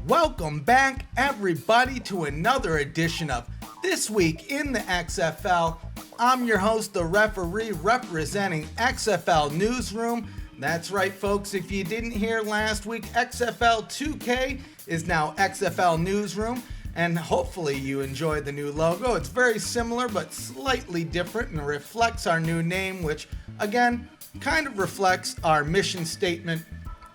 Welcome back, everybody, to another edition of This Week in the XFL. I'm your host, the referee, representing XFL Newsroom. That's right, folks. If you didn't hear last week, XFL 2K is now XFL Newsroom, and hopefully you enjoyed the new logo. It's very similar, but slightly different, and reflects our new name, which, again, kind of reflects our mission statement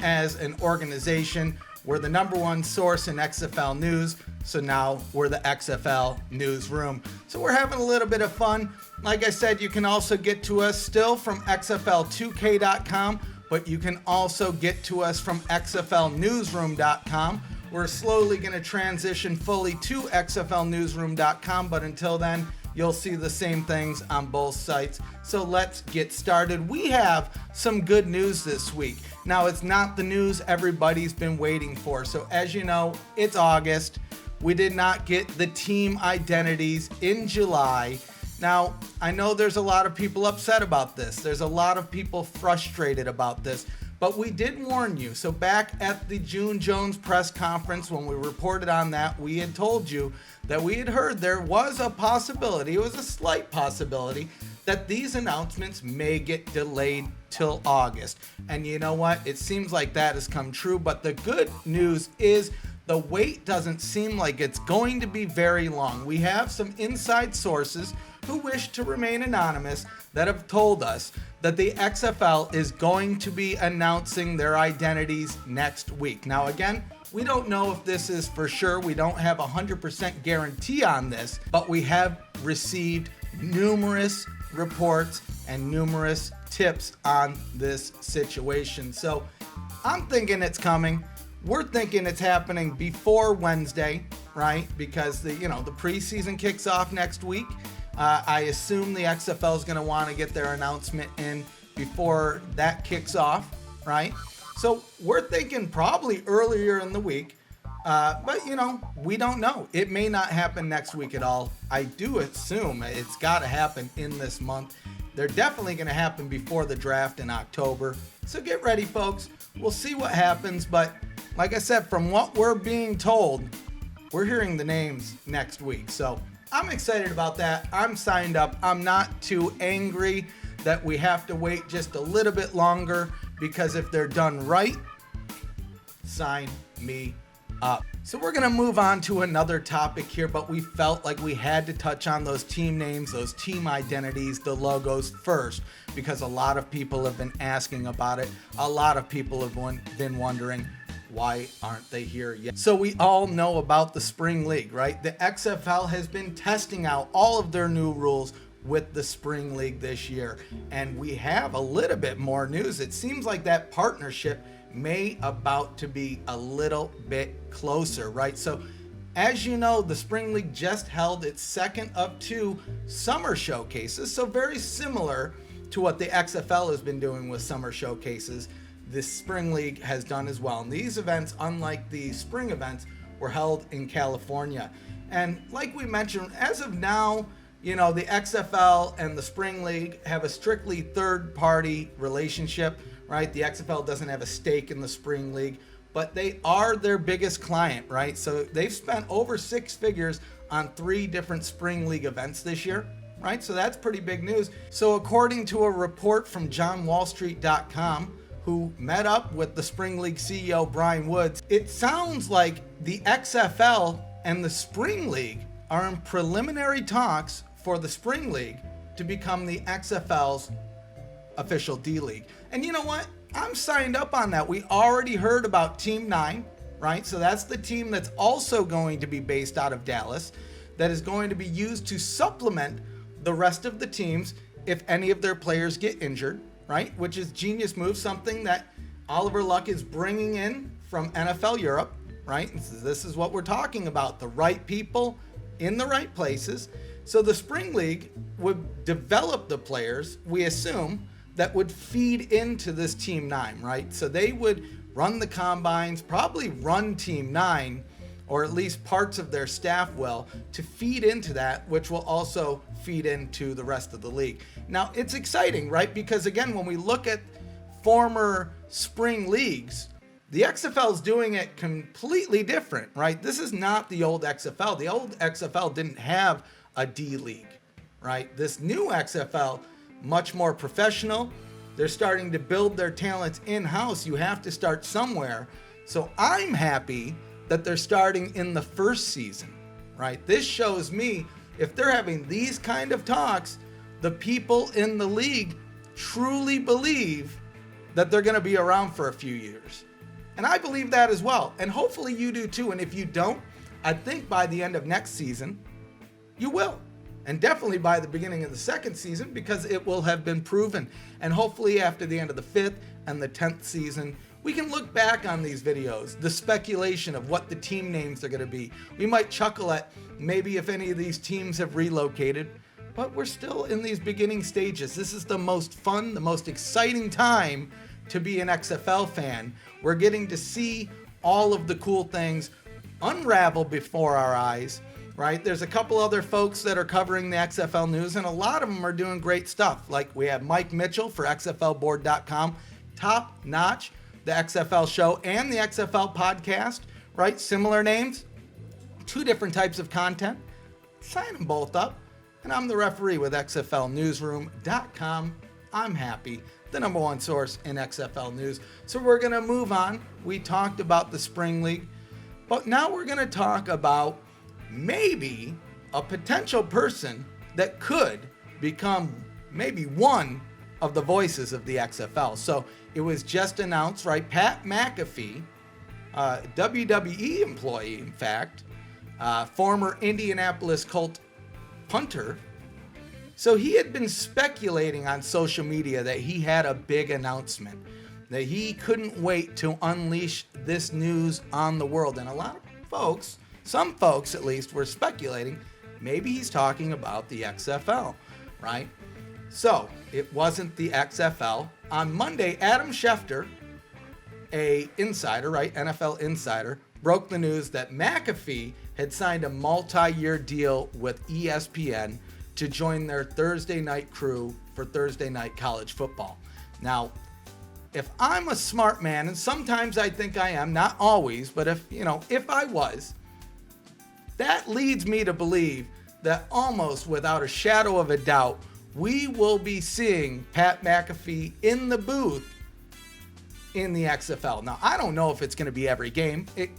as an organization. We're the number one source in XFL news, so now we're the XFL Newsroom. So we're having a little bit of fun. Like I said, you can also get to us still from XFL2K.com, but you can also get to us from XFLNewsroom.com. We're slowly going to transition fully to XFLNewsroom.com, but until then, you'll see the same things on both sites. So let's get started. We have some good news this week. Now, it's not the news everybody's been waiting for. So as you know, it's August. We did not get the team identities in July. Now, I know there's a lot of people upset about this. There's a lot of people frustrated about this. But we did warn you. So back at the June Jones press conference, when we reported on that, we had told you that we had heard there was a possibility, it was a slight possibility, that these announcements may get delayed till August. And you know what? It seems like that has come true. But the good news is the wait doesn't seem like it's going to be very long. We have some inside sources who wish to remain anonymous that have told us that the XFL is going to be announcing their identities next week. Now, again, we don't know if this is for sure. We don't have 100% guarantee on this, but we have received numerous reports and numerous tips on this situation. So I'm thinking it's coming. We're thinking it's happening before Wednesday, right? Because the preseason kicks off next week. I assume the XFL is going to want to get their announcement in before that kicks off, right? So we're thinking probably earlier in the week, but we don't know. It may not happen next week at all. I do assume it's got to happen in this month. They're definitely going to happen before the draft in October. So get ready, folks. We'll see what happens. But like I said, from what we're being told, we're hearing the names next week. So I'm excited about that. I'm signed up. I'm not too angry that we have to wait just a little bit longer, because if they're done right, sign me up. So we're going to move on to another topic here, but we felt like we had to touch on those team names, those team identities, the logos first, because a lot of people have been asking about it. A lot of people have been wondering, why aren't they here yet? So we all know about the Spring League, right? The XFL has been testing out all of their new rules with the Spring League this year. And we have a little bit more news. It seems like that partnership may about to be a little bit closer, right? So as you know, the Spring League just held its second of two summer showcases. So very similar to what the XFL has been doing with summer showcases, this Spring League has done as well. And these events, unlike the spring events, were held in California. And like we mentioned, as of now, the XFL and the Spring League have a strictly third-party relationship, right? The XFL doesn't have a stake in the Spring League, but they are their biggest client, right? So they've spent over 6 figures on 3 different Spring League events this year, right? So that's pretty big news. So according to a report from JohnWallStreet.com, who met up with the Spring League CEO Brian Woods, it sounds like the XFL and the Spring League are in preliminary talks for the Spring League to become the XFL's official D-League. And you know what? I'm signed up on that. We already heard about Team 9, right? So that's the team that's also going to be based out of Dallas, that is going to be used to supplement the rest of the teams if any of their players get injured, right? Which is genius move, something that Oliver Luck is bringing in from NFL Europe, right? This is what we're talking about, the right people in the right places. So the Spring League would develop the players, we assume, that would feed into this Team 9, right? So they would run the combines, probably run Team 9, or at least parts of their staff will, to feed into that, which will also feed into the rest of the league. Now, it's exciting, right? Because again, when we look at former spring leagues, The XFL is doing it completely different, right? This is not the old XFL. The old XFL didn't have a D-League, right? This new XFL, much more professional. They're starting to build their talents in-house. You have to start somewhere. So I'm happy that they're starting in the first season, right? This shows me if they're having these kind of talks, the people in the league truly believe that they're going to be around for a few years. And I believe that as well. And hopefully you do too. And if you don't, I think by the end of next season, you will. And definitely by the beginning of the second season, because it will have been proven. And hopefully after the end of the 5th and the 10th season, we can look back on these videos, the speculation of what the team names are going to be. We might chuckle at maybe if any of these teams have relocated, but we're still in these beginning stages. This is the most fun, the most exciting time to be an XFL fan. We're getting to see all of the cool things unravel before our eyes, right? There's a couple other folks that are covering the XFL news, and a lot of them are doing great stuff. Like we have Mike Mitchell for XFLboard.com, top notch, the XFL show and the XFL podcast, right? Similar names, 2 different types of content. Sign them both up. And I'm the referee with XFLnewsroom.com. I'm happy, the #1 source in XFL news. So we're going to move on. We talked about the Spring League, but now we're going to talk about maybe a potential person that could become maybe one of the voices of the XFL. So it was just announced, right? Pat McAfee, WWE employee, in fact, former Indianapolis Colt punter. So he had been speculating on social media that he had a big announcement, that he couldn't wait to unleash this news on the world. And a lot of folks, some folks at least, were speculating maybe he's talking about the XFL, right? So it wasn't the XFL. On Monday, Adam Schefter, a insider, right, NFL insider, broke the news that McAfee had signed a multi-year deal with ESPN to join their Thursday night crew for Thursday night college football. Now, if I'm a smart man, and sometimes I think I am, not always, but if I was, that leads me to believe that almost without a shadow of a doubt, we will be seeing Pat McAfee in the booth in the XFL. Now, I don't know if it's going to be every game. It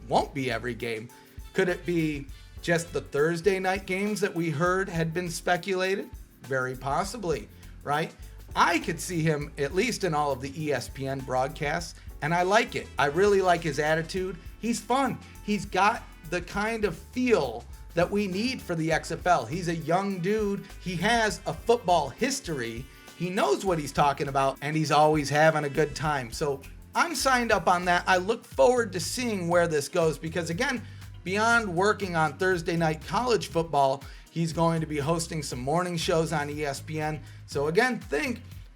won't be every game. Could it be just the Thursday night games that we heard had been speculated? Very possibly, right? I could see him at least in all of the ESPN broadcasts, and I like it. I really like his attitude. He's fun. He's got the kind of feel that we need for the XFL. He's a young dude. He has a football history. He knows what he's talking about, and he's always having a good time. So I'm signed up on that. I look forward to seeing where this goes because, again, beyond working on Thursday night college football, he's going to be hosting some morning shows on ESPN. So again,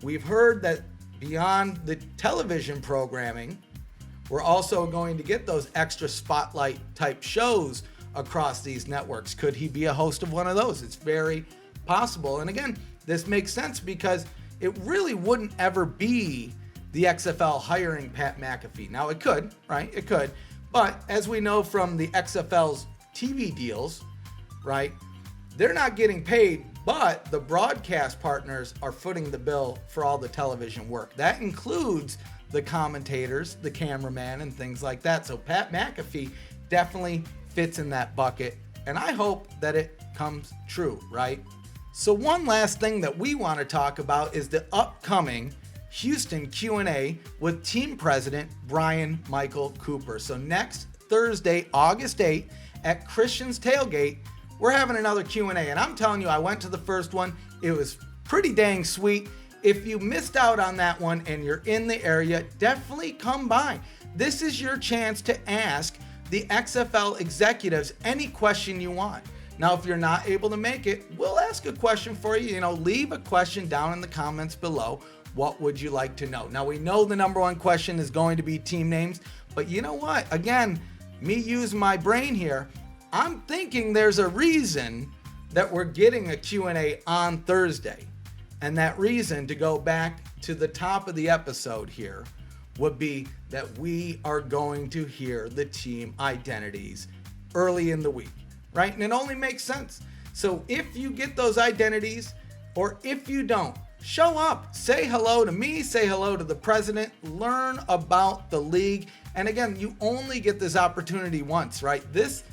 we've heard that beyond the television programming, we're also going to get those extra spotlight type shows across these networks. Could he be a host of one of those? It's very possible. And again, this makes sense because it really wouldn't ever be the XFL hiring Pat McAfee. Now it could, right? It could. But as we know from the XFL's TV deals, right, they're not getting paid, but the broadcast partners are footing the bill for all the television work. That includes the commentators, the cameraman, and things like that. So Pat McAfee definitely fits in that bucket, and I hope that it comes true, right? So one last thing that we want to talk about is the upcoming Houston Q&A with team president Brian Michael Cooper. So next Thursday, August 8th at Christian's Tailgate, we're having another Q&A. And I'm telling you, I went to the first one. It was pretty dang sweet. If you missed out on that one and you're in the area, definitely come by. This is your chance to ask the XFL executives any question you want. Now, if you're not able to make it, we'll ask a question for you. Leave a question down in the comments below. What would you like to know? Now, we know the #1 question is going to be team names, but you know what? Again, me using my brain here, I'm thinking there's a reason that we're getting a Q&A on Thursday. And that reason, to go back to the top of the episode here, would be that we are going to hear the team identities early in the week, right? And it only makes sense. So if you get those identities, or if you don't, show up, say hello to me, say hello to the president, learn about the league. And again, you only get this opportunity once, right? This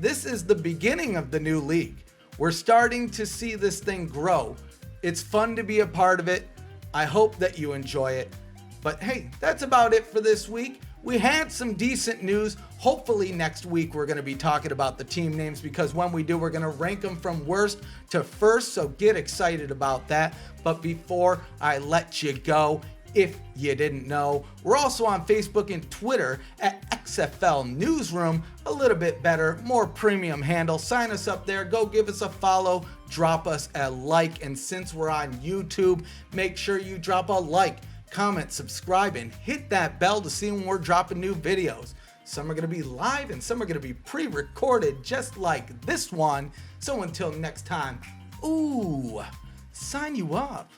is the beginning of the new league. We're starting to see this thing grow. It's fun to be a part of it. I hope that you enjoy it. But hey, that's about it for this week. We had some decent news. Hopefully next week we're going to be talking about the team names, because when we do, we're going to rank them from worst to first. So get excited about that. But before I let you go, if you didn't know, we're also on Facebook and Twitter at XFL Newsroom. A little bit better, more premium handle. Sign us up there. Go give us a follow. Drop us a like. And since we're on YouTube, make sure you drop a like, comment, subscribe, and hit that bell to see when we're dropping new videos. Some are going to be live and some are going to be pre-recorded, just like this one. So until next time, sign you up.